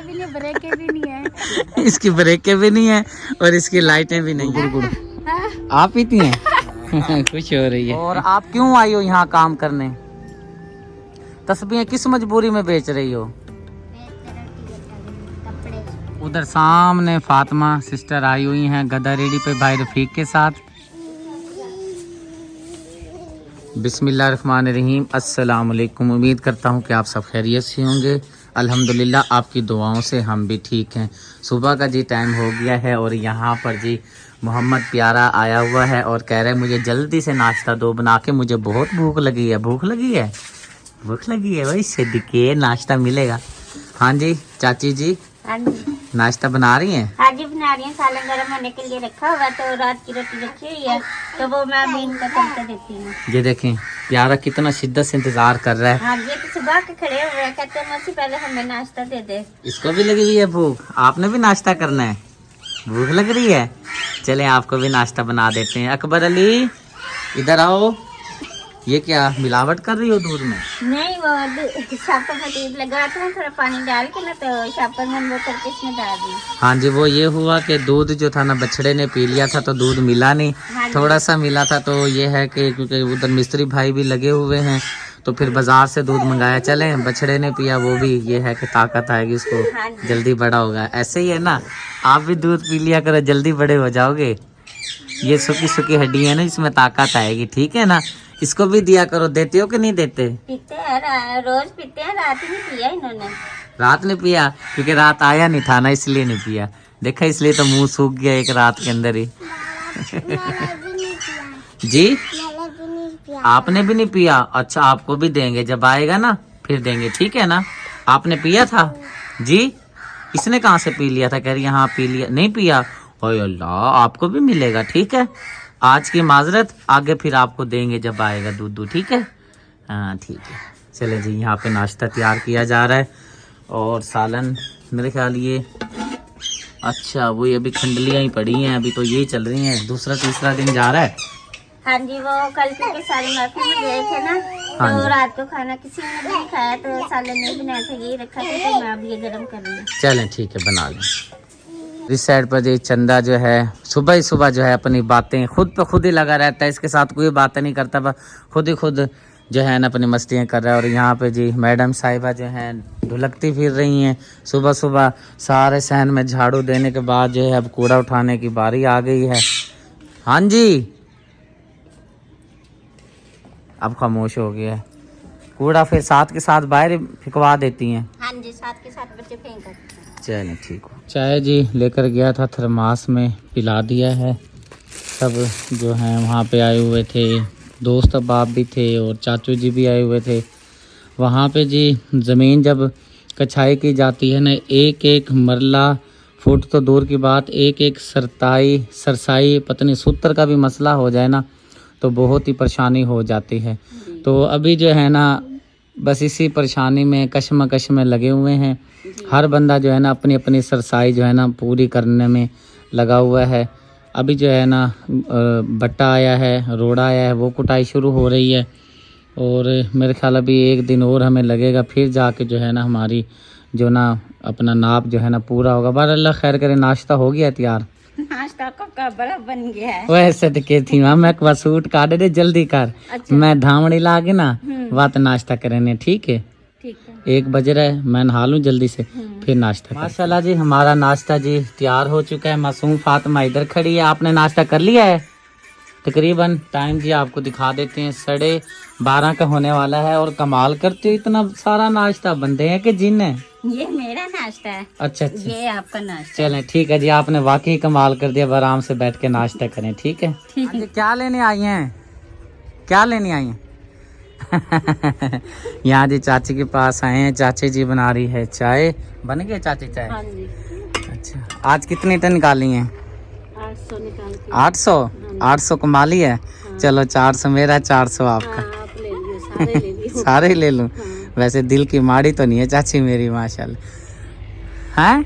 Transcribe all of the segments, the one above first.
लाइटें भी नहीं, ब्रेकें भी नहीं है। इसकी ब्रेकें भी नहीं है और इसकी लाइटें भी नहीं है। आप पीती हैं? खुश हो रही है। और आप क्यों आई हो यहाँ काम करने? तस्बीहें किस मजबूरी में बेच रही हो? उधर सामने फातिमा सिस्टर आई हुई हैं गदा रेडी पे भाई रफीक के साथ। बिस्मिल्लाहिर्रहमानिर्रहीम, अस्सलाम वालेकुम। उम्मीद करता हूँ कि आप सब खैरियत से होंगे। अल्हम्दुलिल्लाह आपकी दुआओं से हम भी ठीक हैं। सुबह का जी टाइम हो गया है और यहाँ पर जी मोहम्मद प्यारा आया हुआ है और कह रहे हैं मुझे जल्दी से नाश्ता दो बना के, मुझे बहुत भूख लगी है। भूख लगी है, भूख लगी है भाई, सिद्दीक़े नाश्ता मिलेगा। हाँ जी चाची जी, हाँ जी नाश्ता बना रही हैं? हाँ जी बना रही हैं। सालन गर्म होने के लिए रखा हुआ, तो रात की रोटी रखी हुई है, तो वो मैं अभी इनका तड़का देती हूँ। ये देखें प्यारा कितना शिद्दत से इंतजार कर रहा है। हाँ ये तो सुबह के खड़े हुए हैं, कहते हैं मौसी पहले हमें नाश्ता दे दे। इसको भी लगी हुई है भूख, आपने भी नाश्ता करना है? भूख लग रही है, चले आपको भी नाश्ता बना देते हैं। अकबर अली इधर आओ। ये क्या मिलावट कर रही हो दूध में? नहीं वो शापर में दूध लगाते हैं, थोड़ा पानी डाल के ना, तो शापर में वो करके इसमें डाल दी। हाँ जी, वो ये हुआ कि दूध जो था ना बछड़े ने पी लिया था, तो दूध मिला नहीं। हाँ थोड़ा सा मिला था, तो ये है कि क्योंकि उधर मिस्त्री भाई भी लगे हुए हैं, तो फिर बाजार से दूध मंगाया। चले बछड़े ने पिया, वो भी ये है कि ताकत आएगी उसको, हाँ जल्दी बड़ा होगा। ऐसे ही है ना, आप भी दूध पी लिया करो, जल्दी बड़े हो जाओगे। ये सूखी सूखी हड्डी है ना, इसमें ताकत आएगी, ठीक है ना? इसको भी दिया करो। देते हो कि नहीं देते? पीते हैं, रोज पीते हैं। रात ही नहीं पिया इन्होंने। रात ने पिया? क्योंकि रात आया नहीं था ना, इसलिए नहीं पिया। देखा, इसलिए तो मुंह सूख गया एक रात के अंदर ही। जी आपने भी नहीं पिया? अच्छा आपको भी देंगे, जब आएगा ना फिर देंगे, ठीक है ना? आपने पिया था जी? इसने कहाँ से पी लिया था? कह रही यहाँ पी लिया। नहीं पिया? ओए अल्लाह, आपको भी मिलेगा, ठीक है? आज की माजरत, आगे फिर आपको देंगे जब आएगा दूध, ठीक है? हाँ ठीक है। चले जी, यहाँ पे नाश्ता तैयार किया जा रहा है और सालन मेरे ख्याल ये, अच्छा वो ये अभी खंडलियाँ ही पड़ी हैं, अभी तो यही चल रही हैं। दूसरा तीसरा दिन जा रहा है। हाँ जी, वो कल के सारे माफी में गए थे ना, तो रात को खाना किसी ने नहीं खाया, तो सालन नहीं बनाया था, यही रखा था, तो मैं अब ये गर्म कर रही हूँ। चलें ठीक है, बना लें। इस साइड पर जी चंदा जो है सुबह ही सुबह जो है अपनी बातें खुद पे खुद ही लगा रहता है, इसके साथ कोई बातें नहीं करता, बस खुद ही खुद जो है ना अपनी मस्तियाँ कर रहा है। और यहाँ पे जी मैडम साहिबा जो हैं ढुलकती फिर रही हैं सुबह सुबह। सारे सहन में झाड़ू देने के बाद जो है अब कूड़ा उठाने की बारी आ गई है। हाँ जी, अब खामोश हो गया है। कूड़ा फिर साथ के साथ बाहर फेंकवा देती हैं? हाँ जी, साथ के साथ बच्चे फेंक कर। चलें ठीक हो। चाय जी लेकर गया था, थर्मास में पिला दिया है। सब जो हैं वहाँ पे आए हुए थे, दोस्त बाप भी थे और चाचू जी भी आए हुए थे। वहाँ पे जी ज़मीन जब कछाई की जाती है ना, एक एक मरला फुट तो दूर की बात, एक एक सरसाई पत्नी सूत्र का भी मसला हो जाए ना, तो बहुत ही परेशानी हो जाती है। तो अभी जो है ना बस इसी परेशानी में कश्मकश में लगे हुए हैं। हर बंदा जो है ना अपनी अपनी सरसाई जो है ना पूरी करने में लगा हुआ है। अभी जो है ना बट्टा आया है, रोड़ा आया है, वो कुटाई शुरू हो रही है और मेरे ख्याल अभी एक दिन और हमें लगेगा, फिर जाके जो है ना हमारी जो ना अपना नाप जो है ना पूरा होगा। बार अल्लाह खैर करे। नाश्ता हो गया तैयार? नाश्ता का बड़ा बन गया है। वैसे तो कहती हूँ मैं एक बार सूट काट दे जल्दी कर। अच्छा। मैं धावड़ी ला के ना बात नाश्ता करेंगे, ठीक है? ठीक है। 1 बज रहा है, मैं नहा लूँ जल्दी से फिर नाश्ता। माशाल्लाह जी हमारा नाश्ता जी तैयार हो चुका है। मासूम फातिमा इधर खड़ी है। आपने नाश्ता कर लिया है? तकरीबन टाइम जी आपको दिखा देते हैं, 12:30 का होने वाला है। और कमाल करते हो, इतना सारा नाश्ता बनते हैं कि जिन है। ये मेरा नाश्ता है। अच्छा अच्छा, ये आपका नाश्ता। चलें ठीक है जी, आपने वाकई कमाल कर दिया। अब आराम से बैठ के नाश्ता करें, ठीक है? ठीक है। क्या लेने आई हैं? क्या लेने आई हैं? यहाँ जी चाची के पास आए हैं। चाची जी बना रही है चाय। बन गया चाची चाय? हाँ जी। अच्छा, आज कितनी टन निकाली हैं? 800 निकाल के। 800? 800 कमा ली है। चलो 400 मेरा, 400 आपका। आप ले लियो, सारे ले लियो। सारे ही ले लूं? वैसे दिल की माड़ी तो नहीं है चाची मेरी, माशाल्लाह। हैं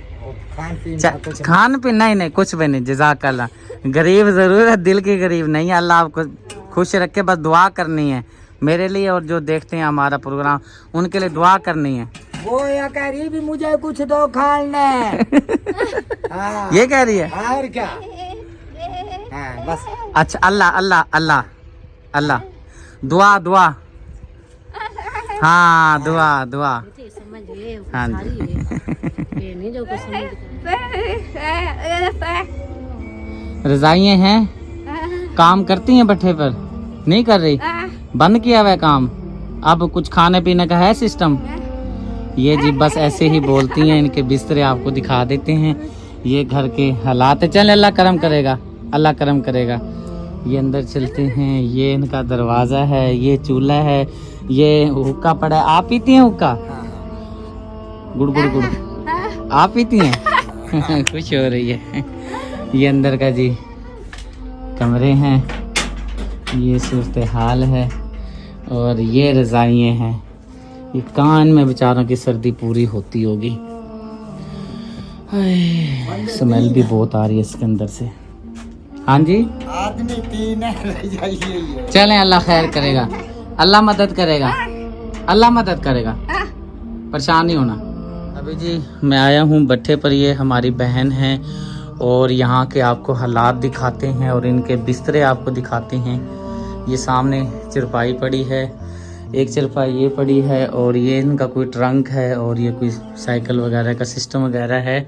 खान पीन नहीं कुछ भी नहीं, जज़ाकल्लाह। गरीब जरूर है, दिल की गरीब नहीं है। अल्लाह आपको खुश रखे, बस दुआ करनी है मेरे लिए और जो देखते हैं हमारा प्रोग्राम, उनके लिए दुआ करनी है। वो ये कह रही भी मुझे कुछ दो खाने। हाँ, ये कह रही है। और क्या। हाँ, बस। अच्छा, अल्लाह अल्लाह अल्लाह अल्लाह, दुआ दुआ। हाँ, दुआ दुआ। हाँ जी। रजाइयाँ हैं, काम करती हैं भट्ठे पर? नहीं कर रही, बंद किया हुआ है काम। अब कुछ खाने पीने का है सिस्टम? ये जी बस ऐसे ही बोलती हैं। इनके बिस्तरे आपको दिखा देते हैं। ये घर के हालात है। चल, अल्लाह करम करेगा, अल्लाह करम करेगा। ये अंदर चलते हैं। ये इनका दरवाज़ा है, ये चूल्हा है, ये हुक्का पड़ा है। आप पीती हैं हुक्का? गुड़ गुड़ गुड़ आप पीती हैं? खुश हो रही है। ये अंदर का जी कमरे हैं, ये सूरत हाल है और ये रज़ाइयाँ हैं। ये कान में बेचारों की सर्दी पूरी होती होगी। स्मेल भी बहुत आ रही है इसके अंदर से। हाँ जी, आदमी 3 है। चलें, अल्लाह खैर करेगा, अल्लाह मदद करेगा, अल्लाह मदद करेगा। परेशान नहीं होना। अभी जी मैं आया हूँ भट्ठे पर। ये हमारी बहन है और यहाँ के आपको हालात दिखाते हैं और इनके बिस्तरे आपको दिखाते हैं। ये सामने चारपाई पड़ी है, एक चारपाई ये पड़ी है और ये इनका कोई ट्रंक है और ये कोई साइकिल वगैरह का सिस्टम वगैरह है।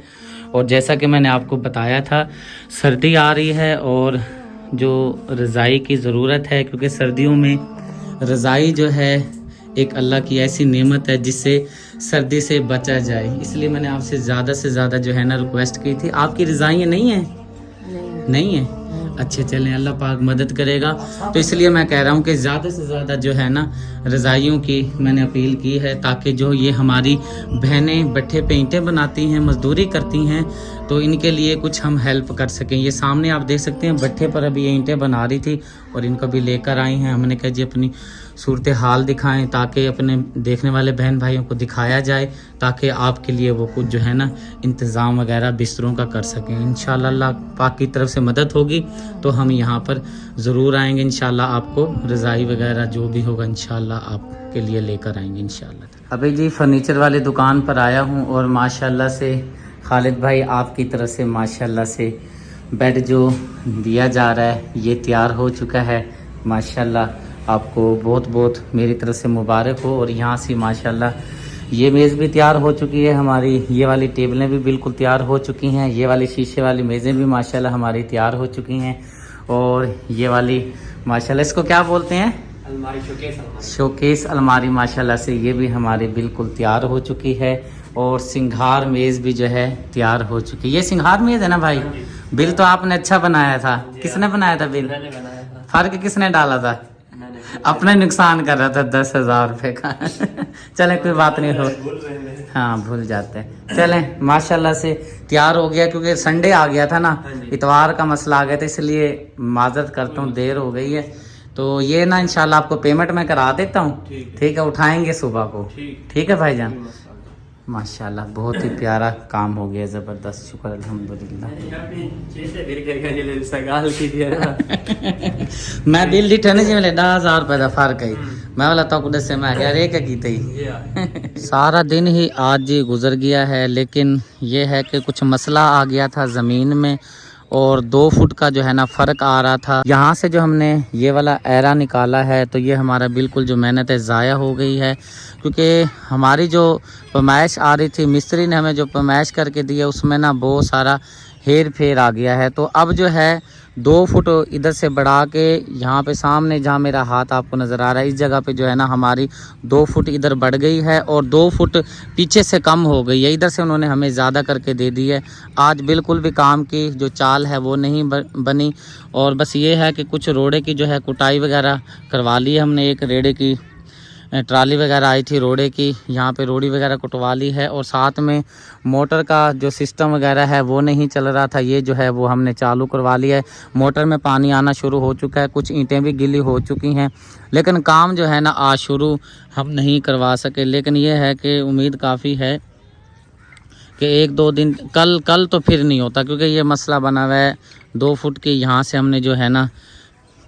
और जैसा कि मैंने आपको बताया था, सर्दी आ रही है और जो रज़ाई की ज़रूरत है, क्योंकि सर्दियों में रज़ाई जो है एक अल्लाह की ऐसी नेमत है जिससे सर्दी से बचा जाए। इसलिए मैंने आपसे ज़्यादा से ज़्यादा जो है ना रिक्वेस्ट की थी। आपकी रज़ाइयाँ नहीं हैं? नहीं है। अच्छे, चलें, अल्लाह पाक मदद करेगा। तो इसलिए मैं कह रहा हूँ कि ज़्यादा से ज़्यादा जो है ना रज़ाइयों की मैंने अपील की है, ताकि जो ये हमारी बहनें भट्ठे पे ईंटें बनाती हैं, मजदूरी करती हैं, तो इनके लिए कुछ हम हेल्प कर सकें। ये सामने आप देख सकते हैं भट्ठे पर अभी ये ईंटें बना रही थी और इनको भी लेकर आई हैं। हमने कहा जी अपनी सूरत हाल दिखाएं, ताकि अपने देखने वाले बहन भाइयों को दिखाया जाए, ताकि आपके लिए वो कुछ जो है ना इंतज़ाम वगैरह बिस्तरों का कर सकें। इंशाल्लाह अल्लाह पाक की तरफ से मदद होगी तो हम यहाँ पर ज़रूर आएंगे। इंशाल्लाह आपको रज़ाई वगैरह जो भी होगा इंशाल्लाह आपके लिए लेकर आएंगे इंशाल्लाह। अभी जी फर्नीचर वाली दुकान पर आया हूँ और माशाल्लाह से खालिद भाई आपकी तरफ से माशाल्लाह से बेड जो दिया जा रहा है ये तैयार हो चुका है। माशाल्लाह आपको बहुत बहुत मेरी तरफ से मुबारक हो। और यहाँ से माशाल्लाह ये मेज़ भी तैयार हो चुकी है हमारी, ये वाली टेबलें भी बिल्कुल तैयार हो चुकी हैं, ये वाली शीशे वाली मेज़ें भी माशाल्लाह हमारी तैयार हो चुकी हैं। और ये वाली माशाल्लाह इसको क्या बोलते हैं? अलमारी, शोकेस अलमारी माशाल्लाह से ये भी हमारी बिल्कुल तैयार हो चुकी है। और सिंगार मेज़ भी जो है तैयार हो चुकी है। ये सिंगार मेज़ है ना भाई? बिल तो आपने अच्छा बनाया था। किसने बनाया था बिल? फ़र्क किसने डाला था? अपना नुकसान कर रहा था 10,000 रुपये का। चलें कोई बात नहीं, हो हाँ भूल जाते हैं। चलें माशाल्लाह से तैयार हो गया, क्योंकि संडे आ गया था ना, इतवार का मसला आ गया था, इसलिए माजरत करता हूँ देर हो गई है। तो ये ना इंशाल्लाह आपको पेमेंट मैं करा देता हूँ, ठीक है? उठाएंगे सुबह को, ठीक है भाईजान? माशाल्लाह बहुत ही प्यारा काम हो गया, ज़बरदस्त, शुक्र अल्हम्दुलिल्लाह। मैं दिल दी ठने जी मिले 10,000 रुपए का फर्क है। मैं वाला तो कुछ से मैं यार एक की सारा दिन ही आज जी गुजर गया है, लेकिन ये है कि कुछ मसला आ गया था ज़मीन में और 2 फुट का जो है ना फ़र्क आ रहा था। यहाँ से जो हमने ये वाला एरा निकाला है तो ये हमारा बिल्कुल जो मेहनत है ज़ाया हो गई है, क्योंकि हमारी जो पैमाइश आ रही थी, मिस्त्री ने हमें जो पैमाइश करके दी है उसमें ना बहुत सारा हेर फेर आ गया है। तो अब जो है 2 फुट इधर से बढ़ा के यहाँ पे सामने जहाँ मेरा हाथ आपको नज़र आ रहा है इस जगह पे जो है ना हमारी 2 फुट इधर बढ़ गई है और 2 फुट पीछे से कम हो गई है। इधर से उन्होंने हमें ज़्यादा करके दे दी है। आज बिल्कुल भी काम की जो चाल है वो नहीं बनी और बस ये है कि कुछ रोड़े की जो है कुटाई वगैरह करवा ली है हमने। एक रेड़े की ट्राली वगैरह आई थी रोड़े की, यहाँ पे रोड़ी वगैरह कुटवा ली है। और साथ में मोटर का जो सिस्टम वगैरह है वो नहीं चल रहा था, ये जो है वो हमने चालू करवा लिया है। मोटर में पानी आना शुरू हो चुका है, कुछ ईंटें भी गीली हो चुकी हैं, लेकिन काम जो है ना आज शुरू हम नहीं करवा सके। लेकिन ये है कि उम्मीद काफ़ी है कि 1-2 दिन कल तो फिर नहीं होता, क्योंकि ये मसला बना हुआ है 2 फुट की। यहाँ से हमने जो है ना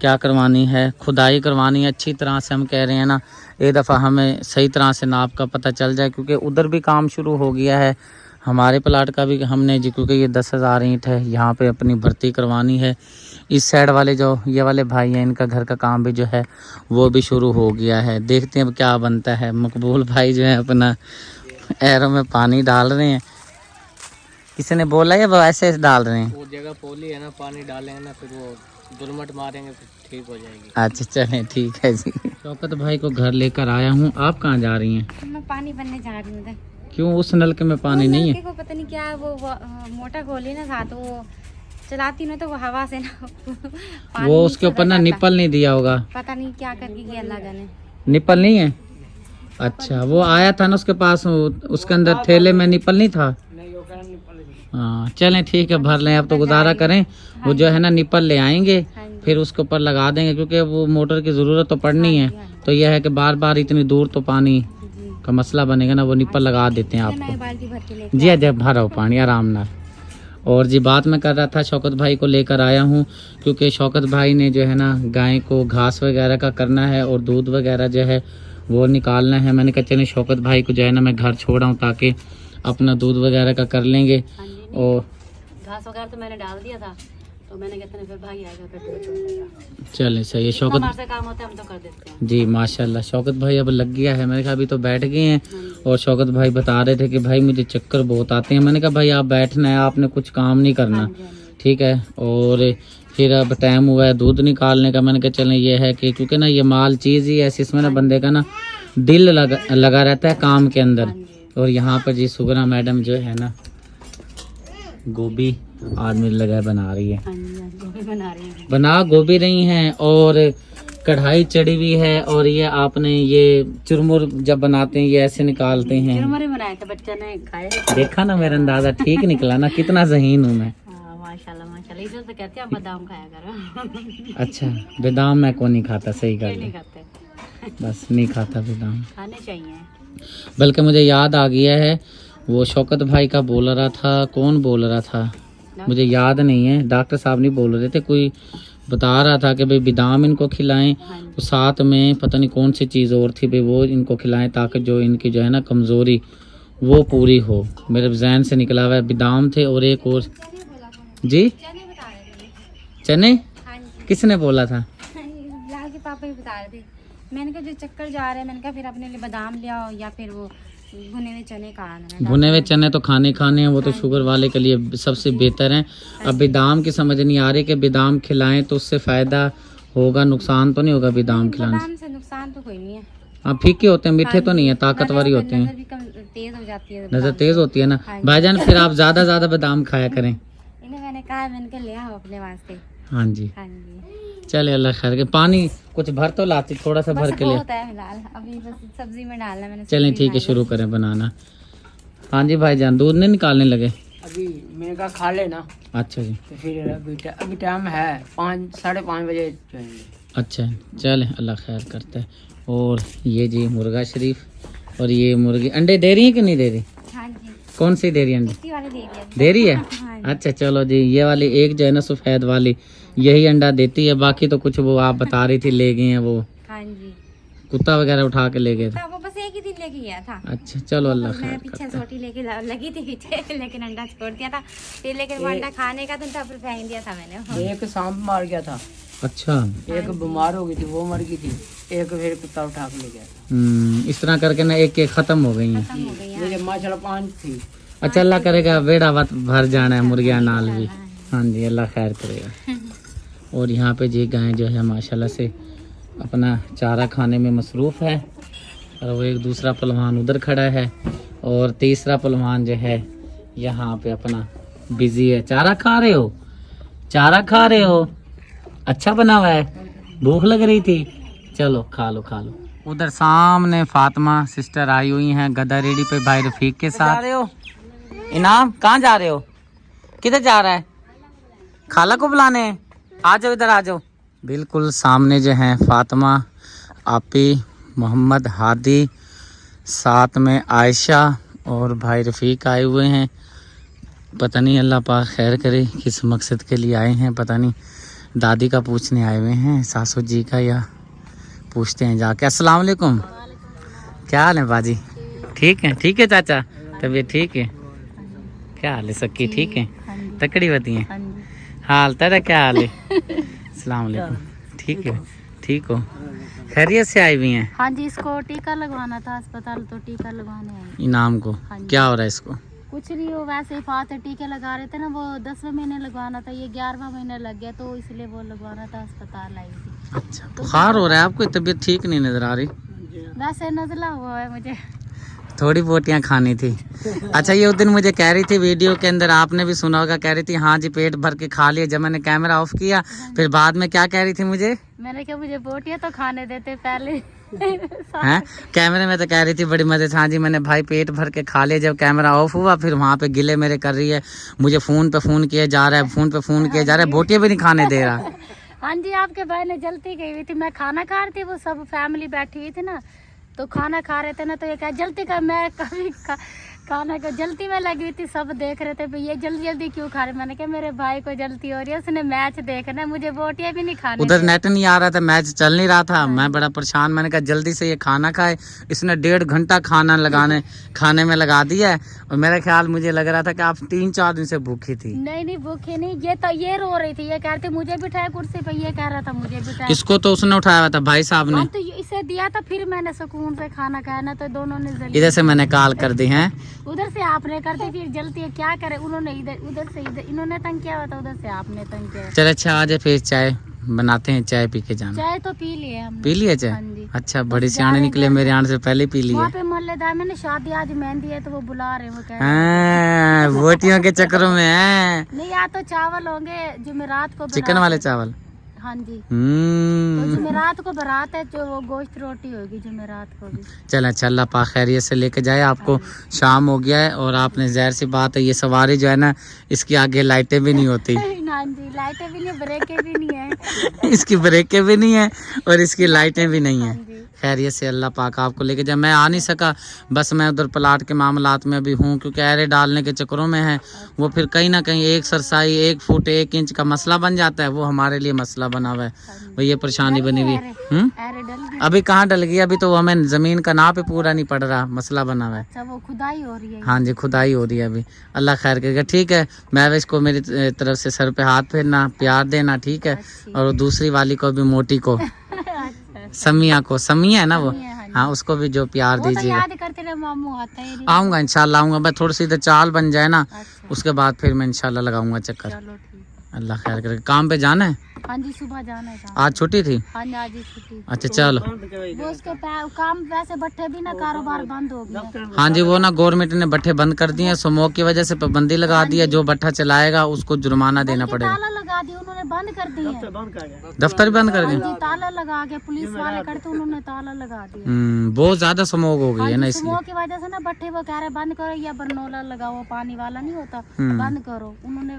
क्या करवानी है, खुदाई करवानी है अच्छी तरह से। हम कह रहे हैं ना एक दफ़ा हमें सही तरह से नाप का पता चल जाए, क्योंकि उधर भी काम शुरू हो गया है, हमारे प्लाट का भी हमने जी, क्योंकि ये 10,000 ईंट है, यहाँ पे अपनी भर्ती करवानी है। इस साइड वाले जो ये वाले भाई हैं, इनका घर का काम भी जो है वो भी शुरू हो गया है। देखते हैं अब क्या बनता है। मकबूल भाई जो है अपना एरो में पानी डाल रहे हैं। किसी ने बोला या वो ऐसे डाल रहे हैं? वो जगह पोली है ना, पानी डालेंगे ना फिर वो दुलमट मारेंगे फिर ठीक हो जाएगी। अच्छा चलें ठीक है जी। शौकत भाई को घर लेकर आया हूँ। आप कहाँ जा रही हैं? मैं पानी भरने जा रही हूँ। क्यों, उस नलके में पानी नहीं है? को पता नहीं क्या वो मोटर खोली ना था, तो वो चलाती ना, तो वो हवा से ना वो उसके ऊपर ना निप्पल नहीं दिया होगा, पता नहीं क्या करके किया अल्लाह जाने। निप्पल नहीं है? अच्छा, वो आया था ना उसके पास, उसके अंदर थैले में निप्पल नहीं था। हाँ चलें ठीक है, भर लें। अब तो गुजारा करें, वो जो है ना निप्पल ले आएंगे, फिर उसके ऊपर लगा देंगे, क्योंकि वो मोटर की ज़रूरत तो पड़नी है। तो यह है कि बार बार इतनी दूर तो पानी का मसला बनेगा ना, वो निप्पल लगा देते हैं आपको। जी जब भरा हो पानी आराम ना। और जी बात मैं कर रहा था, शौकत भाई को लेकर आया हूँ, क्योंकि शौकत भाई ने जो है ना गाय को घास वगैरह का करना है और दूध वगैरह जो है वो निकालना है। मैंने कहा चले शौकत भाई को जो है ना मैं घर छोड़ा हूँ, ताकि अपना दूध वगैरह का कर लेंगे। और घास वगैरह तो मैंने डाल दिया था, तो मैंने कहते फिर भाई आएगा फिर चले सही है। शौकत हमारे से काम होता है हम तो कर देते हैं जी माशाल्लाह। शौकत भाई अब लग गया है, मैंने कहा अभी तो बैठ गए हैं। और शौकत भाई बता रहे थे कि भाई मुझे चक्कर बहुत आते हैं। मैंने कहा भाई आप बैठना है, आपने कुछ काम नहीं करना, ठीक है। और फिर अब टाइम हुआ है दूध निकालने का। मैंने कहा चलें ये है कि क्योंकि ना ये माल चीज़ ही ऐसी, इसमें ना बंदे का ना दिल लगा रहता है काम के अंदर। और यहाँ पर जी सुगना मैडम जो है ना गोभी आदमी लगा बना रही है, बना गोभी रही हैं, और कढ़ाई चढ़ी हुई है। और ये आपने ये चुरमुर जब बनाते हैं ये ऐसे निकालते हैं। चुरमुरे बनाए थे, बच्चा ने खाए। देखा ना मेरा अंदाजा ठीक निकला ना, कितना ज़हीन हूँ मैं। माशाल्लाह माशाल्लाह, इसलिए तो कहते हैं आप बादाम खाया करो। अच्छा बादाम मैं को नहीं खाता, सही कर नहीं खाते, बस नहीं खाता बादाम, खाने चाहिए। बल्कि मुझे याद आ गया है, वो शौकत भाई का बोल रहा था, कौन बोल रहा था मुझे याद नहीं है, डॉक्टर साहब नहीं बोल रहे थे, कोई बता रहा था कि भाई बादाम इनको खिलाएं, तो साथ में पता नहीं कौन सी चीज़ और थी भाई वो इनको खिलाएं, ताकि जो इनकी जो है ना कमज़ोरी वो पूरी हो। मेरे जहन से निकला हुआ है बादाम थे और एक और जी चने। किसने बोला था? लाल के पापा ही बता रहे थे। मैंने कहा जो चक्कर जा रहे हैं, मैंने कहा फिर अपने लिए बादाम ले आओ या फिर वो भुने हुए चने का आना। भुने हुए चने तो खाने हैं, वो तो शुगर वाले के लिए सबसे बेहतर हैं। अब बादाम की समझ नहीं आ रही कि बादाम खिलाएं तो उससे फ़ायदा होगा, नुकसान तो नहीं होगा बादाम खिलाने से? नुकसान तो कोई नहीं है। हाँ फीके होते हैं, मीठे तो नहीं है, ताकतवर होते हैं। तेज हो जाती है, नजर तेज होती है ना भाईजान, फिर आप ज़्यादा बादाम खाया करें। इन्हें मैंने कहा मैंने कहा ले आओ अपने वास्ते। हाँ जी हाँ जी चले अल्लाह खैर के। पानी कुछ भर तो लाती, थोड़ा सा भर के लिए होता है फिलहाल, अभी बस सब्जी में डालना मैंने। चलें ठीक है, शुरू करें बनाना। हाँ जी भाईजान, दूध नहीं निकालने लगे? अभी मैंने कहा खा लेना। अच्छा जी, तो फिर अभी टाइम है 5-5:30 बजे जाएंगे। अच्छा चले अल्लाह खैर करता है। और ये जी मुर्गा शरीफ, और ये मुर्गी अंडे दे रही है कि नहीं दे रही? हाँ जी। कौन सी दे रही है अंडे? इसी वाली दे दिया। दे रही है? हाँ जी। अच्छा चलो जी, ये वाली एक जो है ना सफ़ेद वाली यही अंडा देती है, बाकी तो कुछ वो आप बता रही थी ले गए हैं, वो हाँ जी कुत्ता वगैरह उठा के ले गए थे। वो बस एक ही दिन लेके गया था। अच्छा चलो अल्लाह मैं खैर पीछे करता है। सोटी लेके लगी थी पीछे, लेकिन अंडा छोड़ दिया था फिर, लेकिन वो अंडा खाने का तो तब फेंक दिया था मैंने। एक सांप मार गया था। अच्छा एक बीमार हो गई थी, वो मर गई थी। एक फिर कुत्ता उठा के ले गया था। इस तरह करके ना एक एक ख़त्म हो गई हैं। खत्म हो गई। ये माशाल्लाह 5 थी। अच्छा अल्लाह करेगा बेड़ा वत भर जाना है मुर्गियाँ नाल भी। हाँ जी अल्लाह खैर करेगा। और यहाँ पे जी गाय जो है माशाल्लाह से अपना चारा खाने में मसरूफ़ है, और वो एक दूसरा पहलवान उधर खड़ा है, और तीसरा पहलवान जो है यहाँ पे अपना बिजी है। चारा खा रहे हो? चारा खा रहे हो? अच्छा बना हुआ है, भूख लग रही थी, चलो खा लो खा लो। उधर सामने फातिमा सिस्टर आई हुई हैं गदा रेडी पे भाई रफीक के साथ। जा रहे हो इनाम? कहाँ जा रहे हो? किधर जा रहा है? खाला को बुलाने? आ जाओ इधर आ जाओ। बिल्कुल सामने जो हैं फातिमा, आपी, मोहम्मद हादी, साथ में आयशा और भाई रफ़ीक आए हुए हैं। पता नहीं अल्लाह पाक खैर करे किस मकसद के लिए आए हैं, पता नहीं दादी का पूछने आए हुए हैं, सासू जी का, या पूछते हैं जाके। अस्सलाम वालेकुम। क्या हाल है बाजी? ठीक है चाचा, तबीयत ठीक है? क्या हाल है सक्की, ठीक है? तकड़ी होती है हाल तेरा, क्या हाल है? अस्सलाम वालेकुम, ठीक है? ठीक हो? खैरियत से आई हुई हैं? हाँ जी, इसको टीका लगवाना था अस्पताल, तो टीका लगवाने आई। इनाम को क्या हो रहा है इसको? कुछ नहीं, वो वैसे ही फात टीके लगा रहे थे ना, वो 10वें महीने लगवाना था, ये 11वां महीना लग गया, तो इसलिए वो लगवाना था, अस्पताल आई थी। अच्छा, बुखार हो रहा है आपको? तबीयत ठीक नहीं नजर आ रही। वैसे नजला हुआ है मुझे, थोड़ी बोटियां खानी थी। अच्छा, ये उस दिन मुझे कह रही थी वीडियो के अंदर, आपने भी सुना होगा, कह रही थी हाँ जी पेट भर के खा लिया। जब मैंने कैमरा ऑफ किया फिर बाद में क्या कह रही थी मुझे? मैंने कहा मुझे बोटियां तो खाने देते पहले। हैं कैमरे में तो कह रही थी बड़ी मजे से, हाँ जी मैंने भाई पेट भर के खा लिया। जब कैमरा ऑफ हुआ फिर वहाँ पे गिले मेरे कर रही है, मुझे फोन पे फोन किया जा रहा है, फोन पे फोन किया जा रहा है, बोटियां भी नहीं खाने दे रहा। हाँ जी, आपके भाई ने जल्दी गई हुई थी, मैं खाना खा रही थी, वो सब फैमिली बैठी हुई थी ना, तो खाना खा रहे थे ना, तो ये क्या जल्दी का, मैं कभी खाना को जल्दी में लगी हुई थी, सब देख रहे थे भाई ये जल्दी जल्दी क्यों खा रहे। मैंने कहा मेरे भाई को जल्दी हो रही है, उसने मैच देखना है, मुझे बोटियां भी नहीं खानी। उधर नेट नहीं आ रहा था, मैच चल नहीं रहा था, मैं बड़ा परेशान। मैंने कहा जल्दी से ये खाना खाए। इसने 1.5 घंटा खाने में लगा दिया है। और मेरा ख्याल, मुझे लग रहा था कि आप 3-4 दिन से भूखी थी। नहीं भूखी नहीं, ये रो रही थी, ये कह रही थी मुझे बिठाया कुर्सी पे, ये कह रहा था मुझे बिठाया। इसको तो उसने उठाया हुआ था, भाई साहब ने तो इसे दिया था, फिर मैंने सुकून से खाना खाया ना, तो दोनों ने इधर से मैंने कॉल कर दी है, उधर से आपने कर दी, फिर जल्दी है क्या करे, उन्होंने उधर से इन्होंने तंग किया हुआ था, उधर से आपने तंग किया। चल अच्छा आ जाए, फिर चाय बनाते हैं, चाय पी के जाना। चाय तो पी लिए हमने। पी लिए चाय? हाँ जी। अच्छा, बड़ी सियाने निकले, मेरे आने से पहले पी लिए। वहाँ पे मोहल्लेदार, मैंने शादी आज मेहंदी है तो वो बुला रहे हैं, वो कह रहे बोटियों के चक्करों में है। नहीं, या तो चावल होंगे जुमेरात को, चिकन वाले चावल। हाँ जी, तो जुमेरात को बारात है, जो वो गोश्त रोटी होगी जुमेरात को भी। चल अच्छा, अल्लाह पाक खैरियत से लेके जाए आपको। शाम हो गया है और आपने, ज़ाहिर सी बात है, ये सवारी जो है ना, इसके आगे लाइटें भी नहीं होती। हाँ जी, लाइटें भी नहीं, ब्रेकें भी नहीं है। इसकी ब्रेकें भी नहीं है और इसकी लाइटें भी नहीं है। खैरियत से अल्लाह पाक आपको लेके जाए। मैं आ नहीं सका, बस मैं उधर प्लाट के मामलात में अभी हूँ, क्योंकि एरे डालने के चक्करों में है। वो फिर कहीं ना कहीं 1 सरसाई 1 फुट 1 इंच का मसला बन जाता है, वो हमारे लिए मसला बना हुआ है, वो ये परेशानी बनी हुई है। अभी कहाँ डल गई? अभी तो हमें जमीन का नाप पूरा नहीं पड़ रहा, मसला बना हुआ है। अच्छा, वो खुदाई हो रही है। हाँ जी, खुदाई हो रही है अभी। अल्लाह खैर करेगा। ठीक है, मैं इसको मेरी तरफ से सर पे हाथ फेरना, प्यार देना, ठीक है। और दूसरी वाली को भी, मोटी को, समिया को, समिया है ना वो, हाँ उसको भी जो प्यार दीजिएगा। याद करते रहे, मामू आता है। आऊंगा इंशाल्लाह, आऊंगा। मैं थोड़ी सी इधर चाल बन जाए ना, उसके बाद फिर मैं इंशाल्लाह लगाऊंगा चक्कर। चलो ठीक। अल्लाह खैर करे। काम पे जाना है? हाँ जी, सुबह जाना है। आज छुट्टी थी? हाँ जी, आज ही छुट्टी। अच्छा चलो। वो उसके काम वैसे बट्ठे भी ना, कारोबार बंद हो गया। हाँ जी, वो ना गवर्नमेंट ने बट्ठे बंद कर दिए, स्मोक की वजह से पाबंदी लगा दी है। जो बट्ठा चलाएगा उसको जुर्माना देना पड़ेगा। ताला लगा दिया उन्होंने, बंद कर दिया। दफ्तर बंद कर दिया? ताला लगा के पुलिस वाले करते, उन्होंने ताला लगा दिया। बहुत ज्यादा स्मोक हो गई है ना, इसलिए स्मोक की वजह से ना बट्ठे वो कह रहे बंद करो, या बरनोला लगाओ, पानी वाला नहीं होता, बंद करो। उन्होंने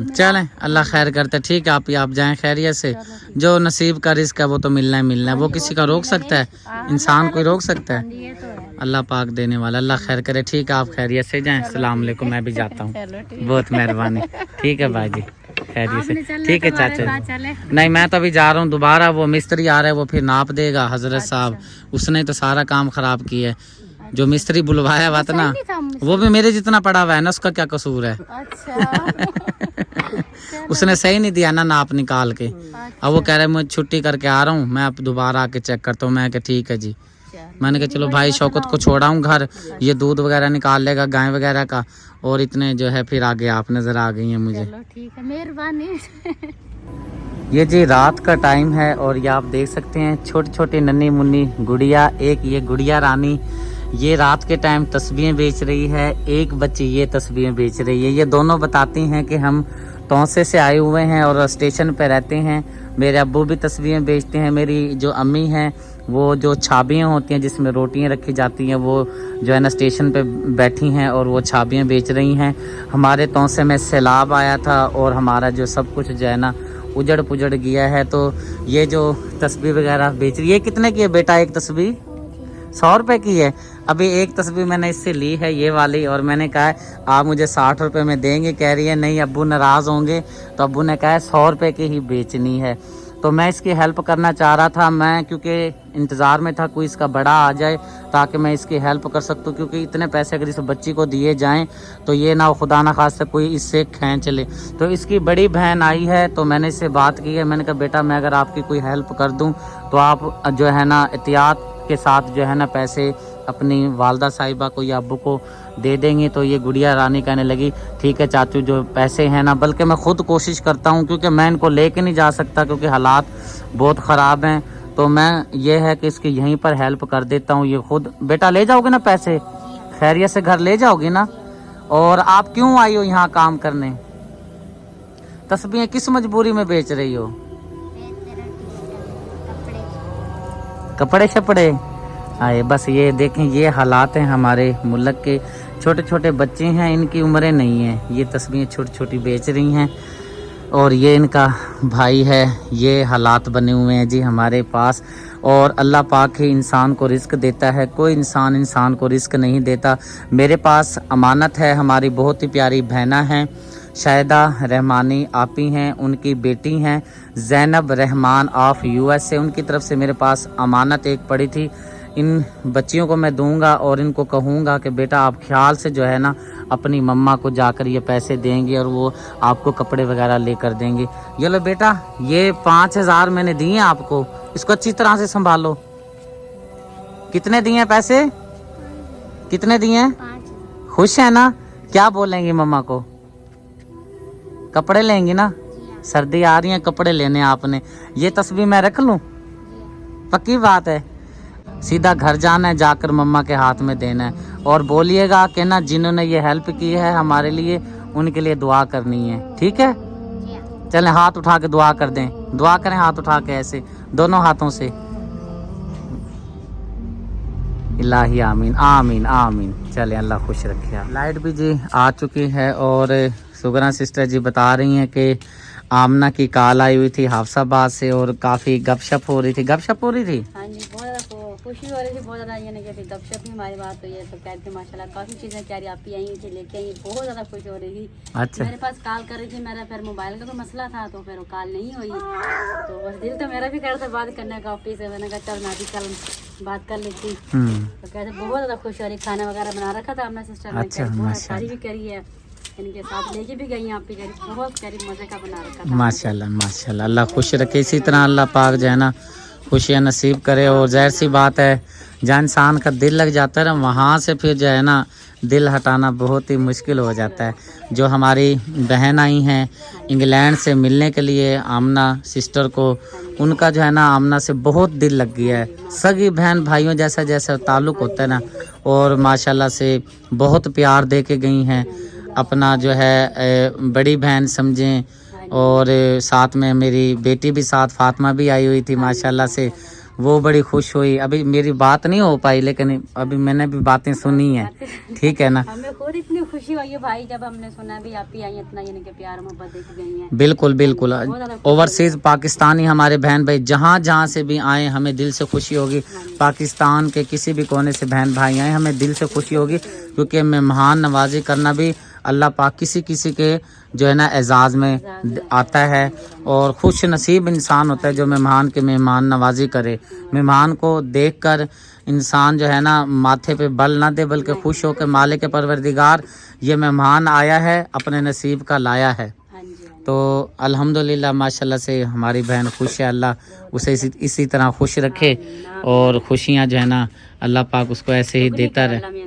चलें, अल्लाह खैर करते। ठीक है, आप जाएं खैरियत से। जो नसीब का रिस्क है वो तो मिलना ही मिलना है, वो किसी का रोक सकता है? इंसान कोई रोक सकता है? अल्लाह पाक देने वाला, अल्लाह खैर करे। ठीक है, आप खैरियत से जाएं। अस्सलाम वालेकुम, मैं भी जाता हूँ। बहुत मेहरबानी। ठीक है भाई जी, खैरियत से। ठीक है चाचा। नहीं, मैं तो अभी जा रहा हूँ। दोबारा वो मिस्त्री आ रहा है, वो फिर नाप देगा। हजरत साहब, उसने तो सारा काम खराब किया है। जो मिस्त्री बुलवाया हुआ था ना, वो भी मेरे जितना पड़ा हुआ है ना, उसका क्या कसूर है? उसने सही नहीं दिया ना नाप निकाल के। अब वो कह रहा है मैं छुट्टी करके आ रहा हूँ, मैं अब दोबारा आके चेक करता हूँ। मैं कहा ठीक है जी। मैंने कहा चलो भाई शौकत को छोड़ा हूँ घर, ये दूध वगैरह निकाल लेगा गाय वगैरह का, और इतने जो है फिर आगे आप नजर आ गई हैं मुझे। ठीक है, मेहरबानी। ये जी रात का टाइम है और ये आप देख सकते हैं छोटी छोटी नन्ही मुन्नी गुड़िया। एक ये गुड़िया रानी, ये रात के टाइम तस्वीरें बेच रही है। एक बच्ची ये तस्वीरें बेच रही है। ये दोनों बताती हैं कि हम तौसे से आए हुए हैं और स्टेशन पे रहते हैं। मेरे अब्बू भी तस्वीरें बेचते हैं। मेरी जो अम्मी हैं, वो जो छाबियाँ होती हैं जिसमें रोटियां रखी जाती हैं, वो जो है ना स्टेशन पे बैठी हैं और वो छाबियाँ बेच रही हैं। हमारे तौसे में सैलाब आया था और हमारा जो सब कुछ जो है ना उजड़ पुजड़ गया है। तो ये जो तस्वीर वगैरह बेच रही है, कितने की है बेटा एक तस्वीर? 100 रुपये की है। अभी एक तस्वीर मैंने इससे ली है, ये वाली, और मैंने कहा है आप मुझे 60 रुपये में देंगे। कह रही है नहीं, अब्बू नाराज़ होंगे। तो अब्बू ने कहा है 100 रुपये की ही बेचनी है। तो मैं इसकी हेल्प करना चाह रहा था मैं, क्योंकि इंतज़ार में था कोई इसका बड़ा आ जाए ताकि मैं इसकी हेल्प कर सकूं, क्योंकि इतने पैसे अगर इस बच्ची को दिए जाएं तो ये ना खुदा ना खास्ता कोई इससे खींच ले। तो इसकी बड़ी बहन आई है तो मैंने इससे बात की है, मैंने कहा बेटा मैं अगर आपकी कोई हेल्प कर दूं तो आप जो है ना एहतियात के साथ जो है ना पैसे अपनी वालदा साहिबा को या अब्बू को दे देंगे। तो ये गुड़िया रानी कहने लगी ठीक है चाचू, जो पैसे हैं ना, बल्कि मैं ख़ुद कोशिश करता हूँ क्योंकि मैं इनको लेके नहीं जा सकता क्योंकि हालात बहुत ख़राब हैं। तो मैं ये है कि इसकी यहीं पर हेल्प कर देता हूँ। ये खुद बेटा ले जाओगे ना पैसे, खैरियत से घर ले जाओगे ना। और आप क्यों आई हो यहाँ काम करने? तस्बीहें किस मजबूरी में बेच रही हो? कपड़े शपड़े आए। बस ये देखें, ये हालात हैं हमारे मुल्क के। छोटे छोटे बच्चे हैं, इनकी उम्रें नहीं हैं, ये तस्बीहें छोटी छोटी बेच रही हैं। और ये इनका भाई है। ये हालात बने हुए हैं जी हमारे पास। और अल्लाह पाक ही इंसान को रिस्क देता है, कोई इंसान को रिस्क नहीं देता। मेरे पास अमानत है, हमारी बहुत ही प्यारी बहना हैं, शाहिदा रहमानी आपी हैं, उनकी बेटी हैं ज़ैनब रहमान ऑफ USA। उनकी तरफ से मेरे पास अमानत एक पड़ी थी। इन बच्चियों को मैं दूंगा और इनको कहूँगा कि बेटा आप ख्याल से जो है ना अपनी मम्मा को जाकर ये पैसे देंगे और वो आपको कपड़े वगैरह लेकर देंगे। ये लो बेटा, ये 5000 मैंने दिए हैं आपको, इसको अच्छी तरह से संभालो। कितने दिए हैं पैसे? कितने दिए हैं? 5। खुश है ना? क्या बोलेंगी मम्मा को? कपड़े लेंगी ना? सर्दी आ रही है, कपड़े लेने आपने। ये तस्वीर मैं रख लूं? पक्की बात है। सीधा घर जाना है, जाकर मम्मा के हाथ में देना है। और बोलिएगा कि ना जिन्होंने ये हेल्प की है हमारे लिए, उनके लिए दुआ करनी है, ठीक है? चलें हाथ उठा के दुआ कर दें। दुआ करें हाथ उठा के ऐसे दोनों हाथों से। इलाही आमीन आमीन आमीन। चलें अल्लाह खुश रखे। लाइट भी जी आ चुकी है और सुगना सिस्टर जी बता रही हैं कि आमना की कॉल आई हुई थी हाफसाबाद से और काफ़ी गपशप हो रही थी। गपशप हो रही थी? हाँ जी, बहुत ज़्यादा खुशी हो रही थी, बहुत ज़्यादा यानी कि गपशप ही हमारी बात हुई है। तो कहते माशाल्लाह काफ़ी चीज़ें प्यारी आप ही आई थी लेके आई, बहुत ज़्यादा खुश हो रही थी। अच्छा। मेरे पास कॉल कर रही थी, मेरा फिर मोबाइल का कोई मसला था तो फिर वो कॉल नहीं हुई। तो बस दिल तो मेरा भी कर था बात करने का ऑफिस से, मैंने कहा चल मैं भी कल बात कर लेती। तो कहते बहुत ज़्यादा खुश हो रही, खाना वगैरह बना रखा था अपना सिस्टर ने, बहुत सारी भी करी है, इनके साथ लेके भी गई आप ही, बहुत सारी मज़े का बना रखा था। माशाल्लाह माशाल्लाह, अल्लाह खुश रखे। इसी तरह अल्लाह पाक जो है ना खुशियाँ नसीब करे। और जाहिर सी बात है जहाँ इंसान का दिल लग जाता है ना, वहाँ से फिर जो है ना दिल हटाना बहुत ही मुश्किल हो जाता है। जो हमारी बहन आई हैं इंग्लैंड से मिलने के लिए आमना सिस्टर को, उनका जो है ना आमना से बहुत दिल लग गया है। सगी बहन भाइयों जैसा जैसा ताल्लुक़ होता है ना, और माशाल्लाह से बहुत प्यार दे के गई हैं। अपना जो है बड़ी बहन समझें, और साथ में मेरी बेटी भी साथ फातिमा भी आई हुई थी माशाल्लाह से, वो बड़ी खुश हुई। अभी मेरी बात नहीं हो पाई लेकिन अभी मैंने भी बातें सुनी हैं, ठीक है ना? हमें खुद इतनी खुशी हुई है भाई जब हमने सुना भी आप ही आई, इतना यानी कि प्यार मोहब्बत देख गई हैं। बिल्कुल बिल्कुल। ओवरसीज पाकिस्तानी हमारे बहन भाई जहाँ जहाँ से भी आए हमें दिल से खुशी होगी। पाकिस्तान के किसी भी कोने से बहन भाई आए हमें दिल से खुशी होगी, क्योंकि मेहमान नवाजी करना भी अल्लाह पाक किसी किसी के जो है ना एजाज़ में आता है। और खुश नसीब इंसान होता है जो मेहमान के मेहमान नवाजी करे। मेहमान को देखकर इंसान जो है ना माथे पे बल ना दे, बल्कि खुश हो के मालिक परवरदिगार ये मेहमान आया है अपने नसीब का लाया है। तो अल्हम्दुलिल्लाह माशाल्लाह से हमारी बहन खुश है, अल्लाह उसे इसी तरह खुश रखे और खुशियाँ जो है ना अल्लाह पाक उसको ऐसे ही देता रहे।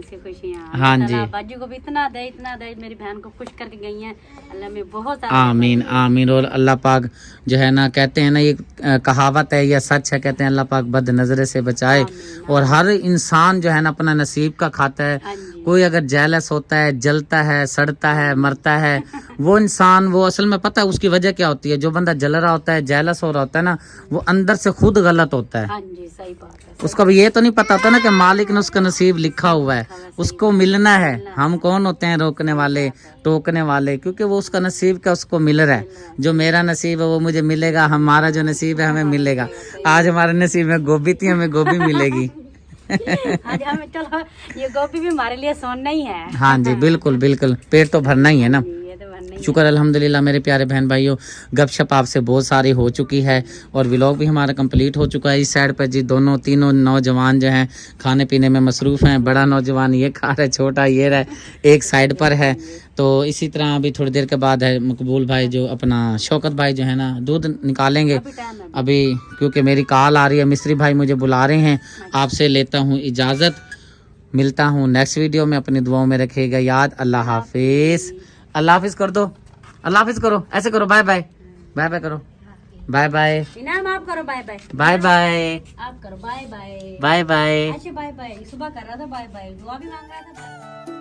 हाँ जी, बाजू को भी इतना दे मेरी बहन को खुश करके गई हैं, अल्लाह में बहुत आमीन आमीन। और अल्लाह पाक जो है ना कहते हैं ना, ये कहावत है या सच है, कहते हैं अल्लाह पाक बद नज़रे से बचाए। और हर इंसान जो है ना अपना नसीब का खाता है। कोई अगर जेलस होता है, जलता है, सड़ता है, मरता है, वो इंसान वो असल में पता है उसकी वजह क्या होती है? जो बंदा जल रहा होता है, जेलस हो रहा होता है ना, वो अंदर से खुद गलत होता है। हाँ जी, सही बात है। उसका भी ये तो नहीं पता होता ना कि मालिक ने उसका नसीब लिखा हुआ है, उसको मिलना है। हम कौन होते हैं रोकने वाले, टोकने वाले? क्योंकि वो उसका नसीब का उसको मिल रहा है। जो मेरा नसीब है वो मुझे मिलेगा, हमारा जो नसीब है हमें मिलेगा। आज हमारे नसीब में गोभी थी, हमें गोभी मिलेगी। आज हमें चलो ये गोभी भी हमारे लिए सोना ही है। हाँ जी बिल्कुल बिल्कुल, पेट तो भरना ही है ना। ये तो भरना ही शुक्र अल्हम्दुलिल्लाह मेरे प्यारे बहन भाइयों, गपशप आपसे बहुत सारी हो चुकी है और व्लॉग भी हमारा कंप्लीट हो चुका है। इस साइड पर जी दोनों तीनों नौजवान जो हैं खाने पीने में मसरूफ़ हैं। बड़ा नौजवान ये खा रहा है, छोटा ये रहा एक साइड पर है। तो इसी तरह अभी थोड़ी देर के बाद है मकबूल भाई जो अपना शौकत भाई जो है ना दूध निकालेंगे अभी, क्योंकि मेरी कॉल आ रही है, मिस्त्री भाई मुझे बुला रहे हैं। आपसे लेता हूँ इजाज़त, मिलता हूँ नेक्स्ट वीडियो में। अपनी दुआओं में रखिएगा याद। अल्लाह हाफिज़। अल्लाह हाफिज़ कर दो, अल्लाह हाफिज़ करो, ऐसे करो, बाय बाय, बाय बाय करो, बाय बाय, इनाम आप करो, बाय बाय, बाय बाय, आप करो बाय बाय, बाय बाय। अच्छा बाय बाय, सुबह कर रहा था बाय बाय, दुआ भी मांग रहा था।